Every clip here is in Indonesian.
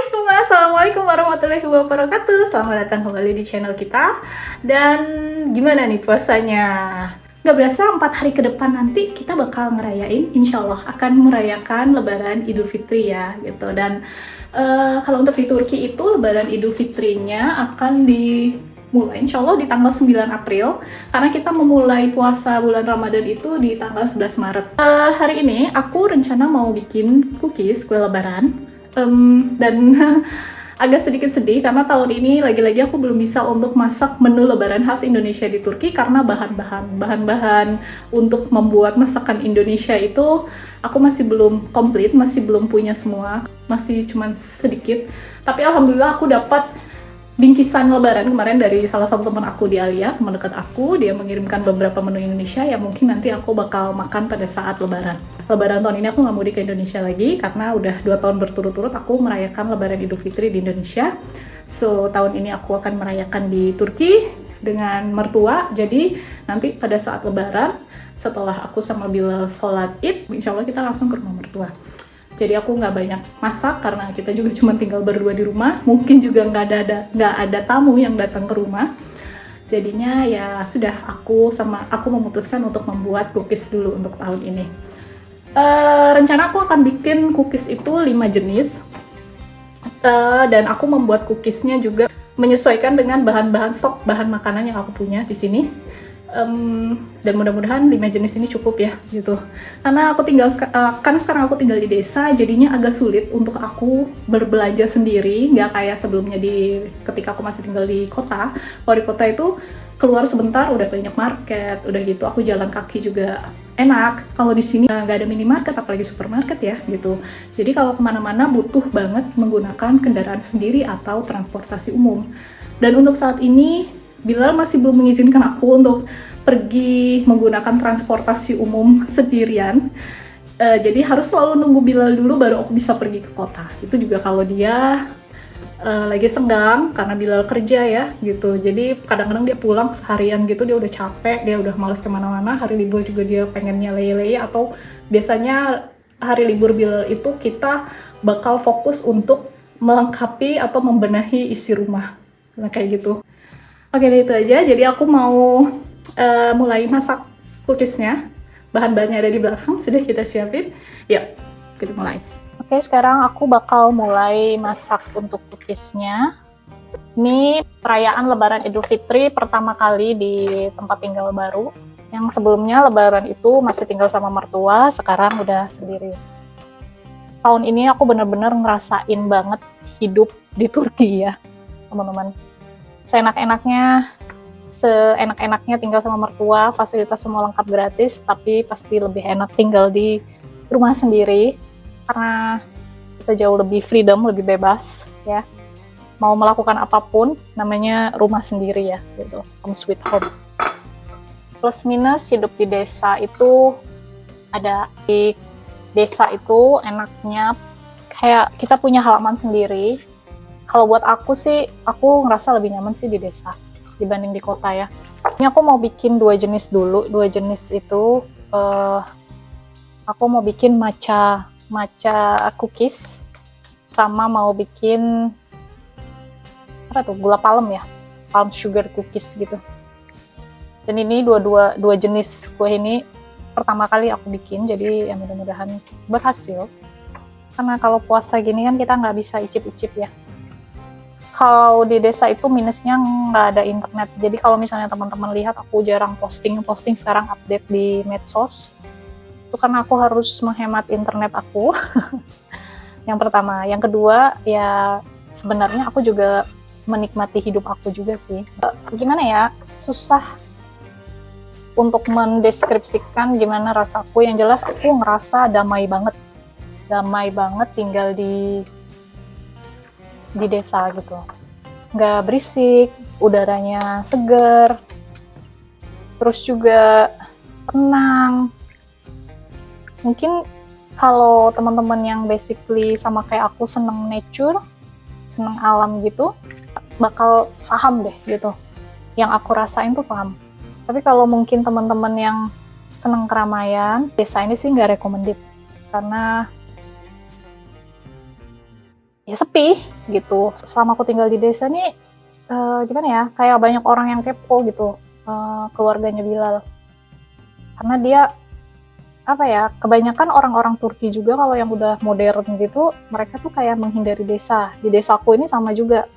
semua, Assalamualaikum warahmatullahi wabarakatuh. Selamat datang kembali di channel kita. Dan gimana nih puasanya? Gak berasa 4 hari ke depan nanti kita bakal ngerayain, insya Allah akan merayakan Lebaran Idul Fitri ya gitu. Dan kalau untuk di Turki itu Lebaran Idul Fitrinya akan dimulai insya Allah di tanggal 9 April, karena kita memulai puasa bulan Ramadan itu di tanggal 11 Maret. Hari ini aku rencana mau bikin cookies kue Lebaran. Dan agak sedikit sedih karena tahun ini lagi-lagi aku belum bisa untuk masak menu lebaran khas Indonesia di Turki, karena bahan-bahan untuk membuat masakan Indonesia itu aku masih belum komplit, masih belum punya semua, masih cuman sedikit. Tapi alhamdulillah aku dapat bingkisan lebaran kemarin dari salah satu teman aku di Alia, teman dekat aku. Dia mengirimkan beberapa menu Indonesia yang mungkin nanti aku bakal makan pada saat lebaran. Lebaran tahun ini aku nggak mudik ke Indonesia lagi karena udah 2 tahun berturut-turut aku merayakan Lebaran Idul Fitri di Indonesia. So tahun ini aku akan merayakan di Turki dengan mertua. Jadi nanti pada saat lebaran, setelah aku sama Bilal sholat Id, insya Allah kita langsung ke rumah mertua. Jadi aku nggak banyak masak karena kita juga cuma tinggal berdua di rumah. Mungkin juga nggak ada tamu yang datang ke rumah. Jadinya ya sudah, aku memutuskan untuk membuat cookies dulu untuk tahun ini. Rencana aku akan bikin cookies itu 5 jenis. Dan aku membuat cookiesnya juga menyesuaikan dengan bahan-bahan stok bahan makanan yang aku punya di sini. Dan mudah-mudahan 5 jenis ini cukup ya gitu, karena sekarang aku tinggal di desa, jadinya agak sulit untuk aku berbelanja sendiri, nggak kayak sebelumnya ketika aku masih tinggal di kota. Kalau di kota itu keluar sebentar udah banyak market, udah gitu aku jalan kaki juga enak. Kalau di sini nggak ada minimarket, apalagi supermarket ya gitu. Jadi kalau kemana-mana butuh banget menggunakan kendaraan sendiri atau transportasi umum. Dan untuk saat ini Bilal masih belum mengizinkan aku untuk pergi menggunakan transportasi umum sendirian. Jadi harus selalu nunggu Bilal dulu baru aku bisa pergi ke kota. Itu juga kalau dia lagi senggang karena Bilal kerja ya gitu. Jadi kadang-kadang dia pulang seharian gitu, dia udah capek, dia udah males kemana-mana. Hari libur juga dia pengennya leye-leye, atau biasanya hari libur Bilal itu kita bakal fokus untuk melengkapi atau membenahi isi rumah. Nah kayak gitu. Oke, itu aja. Jadi aku mau mulai masak cookiesnya. Bahan-bahannya ada di belakang, sudah kita siapin. Yuk, kita mulai. Oke, sekarang aku bakal mulai masak untuk cookiesnya. Ini perayaan Lebaran Idul Fitri pertama kali di tempat tinggal baru. Yang sebelumnya Lebaran itu masih tinggal sama mertua, sekarang udah sendiri. Tahun ini aku bener-bener ngerasain banget hidup di Turki ya, teman-teman. Seenak-enaknya tinggal sama mertua, fasilitas semua lengkap gratis, tapi pasti lebih enak tinggal di rumah sendiri karena kita jauh lebih freedom, lebih bebas ya. Mau melakukan apapun namanya rumah sendiri ya gitu, home sweet home. Plus minus hidup di desa itu ada. Di desa itu enaknya kayak kita punya halaman sendiri. Kalau buat aku sih, aku ngerasa lebih nyaman sih di desa dibanding di kota ya. Ini aku mau bikin 2 jenis dulu. 2 jenis itu aku mau bikin matcha cookies, sama mau bikin apa tuh, gula palem ya, palm sugar cookies gitu. Dan ini dua jenis kue ini pertama kali aku bikin, jadi ya mudah-mudahan berhasil. Karena kalau puasa gini kan kita nggak bisa icip-icip ya. Kalau di desa itu minusnya nggak ada internet. Jadi kalau misalnya teman-teman lihat aku jarang posting sekarang update di medsos, itu karena aku harus menghemat internet aku. Yang pertama. Yang kedua, ya sebenarnya aku juga menikmati hidup aku juga sih. Gimana ya, susah untuk mendeskripsikan gimana rasaku. Yang jelas aku ngerasa damai banget tinggal di desa gitu. Nggak berisik, udaranya segar, terus juga tenang. Mungkin kalau teman-teman yang basically sama kayak aku seneng nature, seneng alam gitu, bakal paham deh gitu. Yang aku rasain tuh paham. Tapi kalau mungkin teman-teman yang seneng keramaian, desa ini sih nggak recommended. Karena ya sepi, gitu. Selama aku tinggal di desa nih gimana ya, kayak banyak orang yang kepo gitu keluarganya Bilal, karena dia apa ya, kebanyakan orang-orang Turki juga kalau yang udah modern gitu, mereka tuh kayak menghindari desa. Di desaku ini sama juga,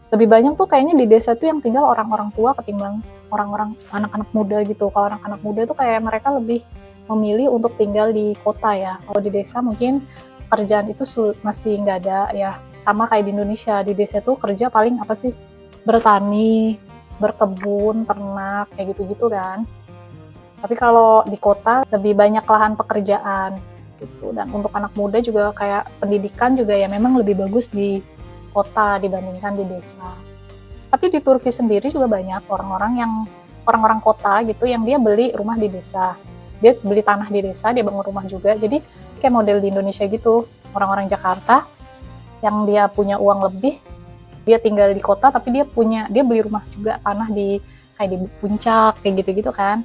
lebih banyak tuh kayaknya di desa tuh yang tinggal orang-orang tua ketimbang orang-orang anak-anak muda gitu. Kalau anak-anak muda tuh kayak mereka lebih memilih untuk tinggal di kota ya. Kalau di desa mungkin kerjaan itu masih nggak ada ya, sama kayak di Indonesia. Di desa tuh kerja paling apa sih, bertani, berkebun, ternak, kayak gitu-gitu kan. Tapi kalau di kota lebih banyak lahan pekerjaan gitu. Dan untuk anak muda juga kayak pendidikan juga ya memang lebih bagus di kota dibandingkan di desa. Tapi di Turki sendiri juga banyak orang-orang kota gitu yang dia beli rumah di desa. Dia beli tanah di desa, dia bangun rumah juga. Jadi kayak model di Indonesia gitu. Orang-orang Jakarta yang dia punya uang lebih, dia tinggal di kota tapi dia beli rumah juga, tanah di kayak di puncak kayak gitu-gitu kan,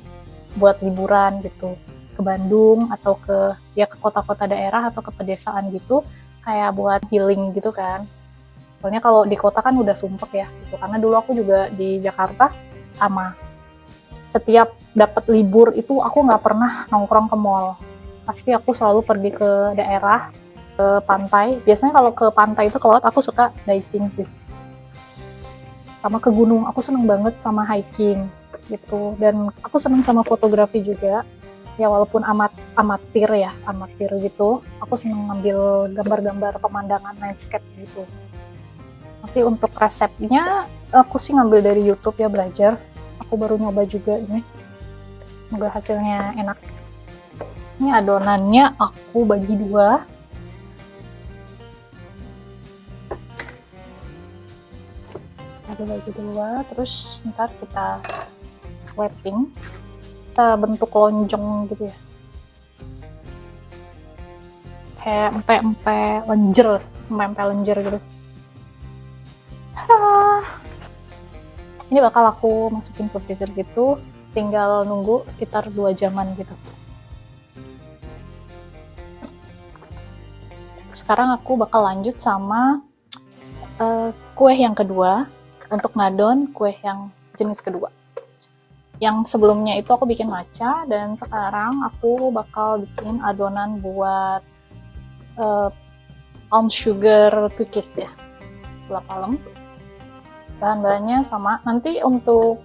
buat liburan gitu ke Bandung atau ke kota-kota daerah atau ke pedesaan gitu, kayak buat healing gitu kan. Soalnya kalau di kota kan udah sumpek ya gitu. Karena dulu aku juga di Jakarta sama, setiap dapat libur itu aku nggak pernah nongkrong ke mall, pasti aku selalu pergi ke daerah, ke pantai. Biasanya kalau ke pantai itu ke laut aku suka diving sih, sama ke gunung. Aku seneng banget sama hiking gitu, dan aku seneng sama fotografi juga ya, walaupun amatir gitu. Aku seneng ngambil gambar-gambar pemandangan landscape gitu. Tapi untuk resepnya aku sih ngambil dari YouTube ya, belajar. Aku baru nyoba juga ini, semoga hasilnya enak. Ini adonannya aku bagi dua. Bagi dua, terus ntar kita wrapping, kita bentuk lonjong gitu ya, kayak empe-empe lenjer gitu. Tada! Ini bakal aku masukin ke freezer gitu, tinggal nunggu sekitar 2 jaman gitu. Sekarang aku bakal lanjut sama kue yang kedua, untuk ngadon kue yang jenis kedua. Yang sebelumnya itu aku bikin matcha, dan sekarang aku bakal bikin adonan buat palm sugar cookies ya, gula palem. Bahan-bahannya sama. Nanti untuk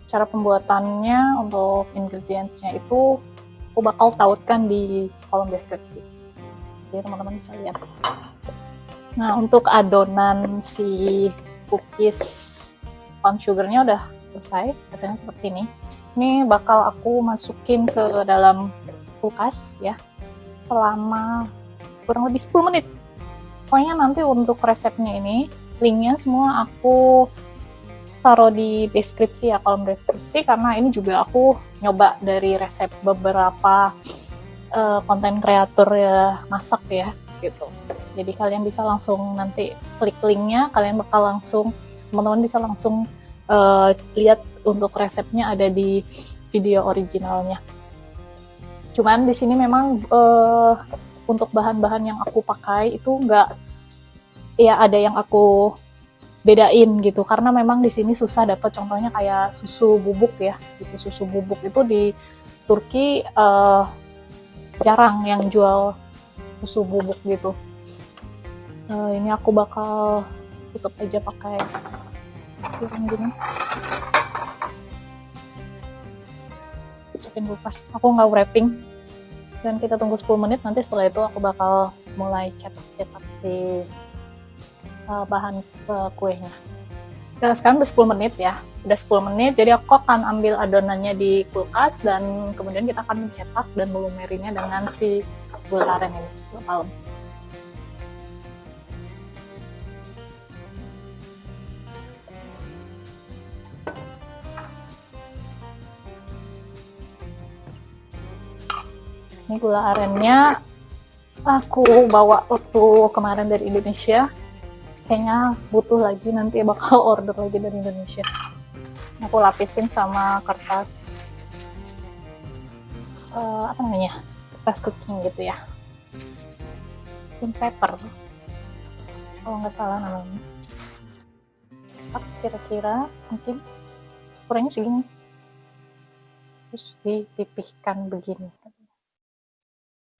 cara pembuatannya, untuk ingredients-nya itu aku bakal tautkan di kolom deskripsi, jadi teman-teman bisa lihat. Nah, untuk adonan si cookies palm sugar-nya udah selesai, hasilnya seperti ini. Ini bakal aku masukin ke dalam kulkas ya, selama kurang lebih 10 menit. Pokoknya nanti untuk resepnya ini, linknya semua aku taruh di deskripsi ya, kolom deskripsi, karena ini juga aku nyoba dari resep beberapa konten kreator ya, masak ya gitu. Jadi kalian bisa langsung nanti klik linknya, teman-teman bisa langsung lihat untuk resepnya ada di video originalnya. Cuman di sini memang untuk bahan-bahan yang aku pakai itu nggak, ya ada yang aku bedain gitu, karena memang di sini susah dapat, contohnya kayak susu bubuk ya gitu. Susu bubuk itu di Turki jarang yang jual susu bubuk gitu. Ini aku bakal tutup aja pakai gini, masukin kulkas. Aku nggak wrapping, dan kita tunggu 10 menit. Nanti setelah itu aku bakal mulai cetak si bahan kuenya. Sekarang udah 10 menit ya, udah 10 menit, jadi aku akan ambil adonannya di kulkas, dan kemudian kita akan mencetak dan melumerinya dengan si gula aren ini, gula palem. Ini gula arennya aku bawa waktu kemarin dari Indonesia, kayaknya butuh lagi, nanti bakal order lagi dari Indonesia. Aku lapisin sama kertas kertas cooking gitu ya, cooking paper. kalau nggak salah namanya. Kira-kira mungkin ukurannya segini, terus dipipihkan begini,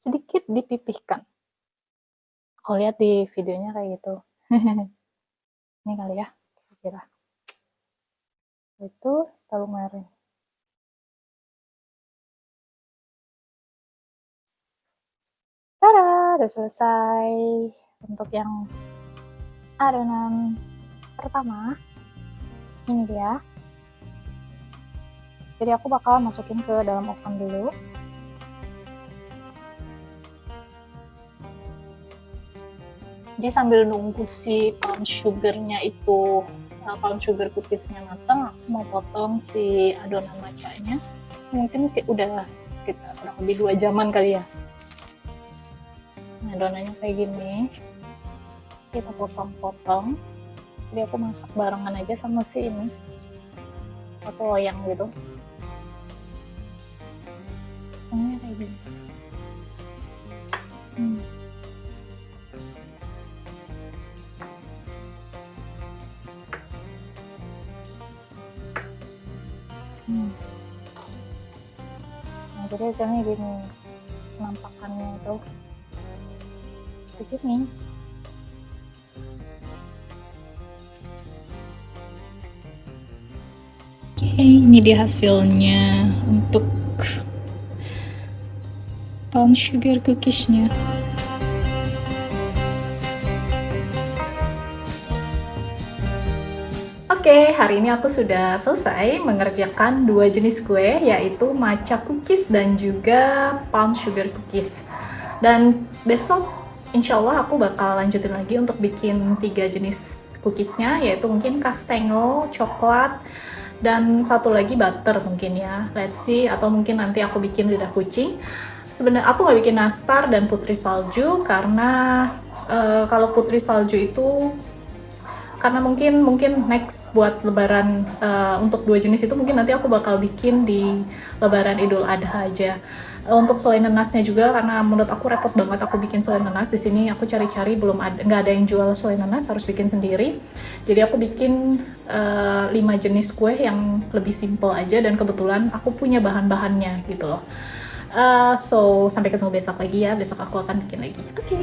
sedikit dipipihkan. Aku lihat di videonya kayak gitu. Ini kali ya, kira-kira itu tahu kemarin. Tada, udah selesai untuk yang adonan pertama. Ini dia. Jadi aku bakal masukin ke dalam oven dulu. Jadi sambil nunggu si palm sugarnya itu, palm sugar cookiesnya matang, aku mau potong si adonan matchanya. Mungkin udah sekitar kurang lebih 2 jaman kali ya. Nah, adonannya kayak gini. Kita potong-potong. Jadi aku masak barengan aja sama si ini. Satu loyang gitu. Ini kayak gini. Nah, jadi hasilnya gini, penampakannya itu begini. Oke, ini dia hasilnya untuk palm sugar cookiesnya. Oke, hari ini aku sudah selesai mengerjakan 2 jenis kue, yaitu matcha cookies dan juga palm sugar cookies. Dan besok insya Allah aku bakal lanjutin lagi untuk bikin 3 jenis cookiesnya, yaitu mungkin kastengel, coklat, dan satu lagi butter mungkin ya. Let's see, atau mungkin nanti aku bikin lidah kucing. Sebenarnya aku nggak bikin nastar dan putri salju karena kalau putri salju itu karena mungkin next buat lebaran, untuk 2 jenis itu mungkin nanti aku bakal bikin di lebaran Idul Adha aja. Untuk selai nanasnya juga, karena menurut aku repot banget aku bikin selai nanas. Di sini aku cari-cari nggak ada yang jual selai nanas, harus bikin sendiri. Jadi aku bikin 5 jenis kue yang lebih simple aja, dan kebetulan aku punya bahan-bahannya gitu loh. So sampai ketemu besok lagi ya, besok aku akan bikin lagi. Oke.